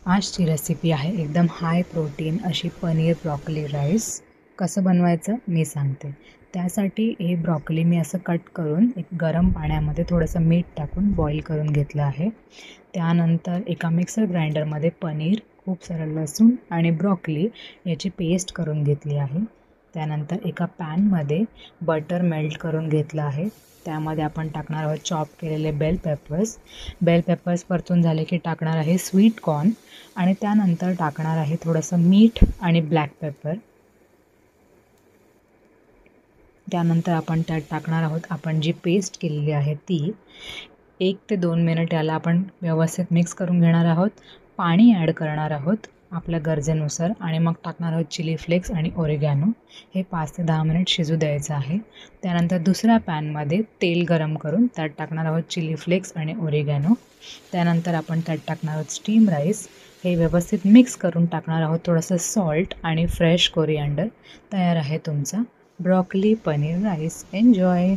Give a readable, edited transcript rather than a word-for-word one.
आजची रेसिपी आहे एकदम हाय प्रोटीन अशी पनीर ब्रॉकली राईस. कसं बनवायचं मी सांगते. त्यासाठी हे ब्रॉकली मी असं कट करून एक गरम पाण्यामध्ये थोडंसं मीठ टाकून बॉईल करून घेतलं आहे. त्यानंतर एका मिक्सर ग्राइंडरमध्ये पनीर, खूप सारं लसूण आणि ब्रॉकली याची पेस्ट करून घेतली आहे. त्यानंतर एका पॅनमध्ये बटर मेल्ट करून घेतलं आहे. त्यामध्ये आपण टाकणार आहोत चॉप केलेले बेल पेपर्स परतून झाले की टाकणार आहे स्वीट कॉर्न आणि त्यानंतर टाकणार आहे थोडंसं मीठ आणि ब्लॅक पेपर. त्यानंतर आपण त्यात टाकणार आहोत आपण जी पेस्ट केलेली आहे ती. 1 ते 2 मिनिट याला आपण व्यवस्थित मिक्स करून घेणार आहोत. पाणी ॲड करणार आहोत आपल्या गरजेनुसार आणि मग टाकणार आहोत चिली फ्लेक्स आणि ओरिगॅनो. हे 5 ते 10 मिनिट शिजू द्यायचं आहे. त्यानंतर दुसऱ्या पॅनमध्ये तेल गरम करून त्यात टाकणार आहोत चिली फ्लेक्स आणि ओरिगॅनो. त्यानंतर आपण त्यात टाकणार आहोत स्टीम राईस. हे व्यवस्थित मिक्स करून टाकणार आहोत थोडंसं सॉल्ट आणि फ्रेश कोरिअँडर. तयार आहे तुमचा ब्रॉकली पनीर राईस. एन्जॉय.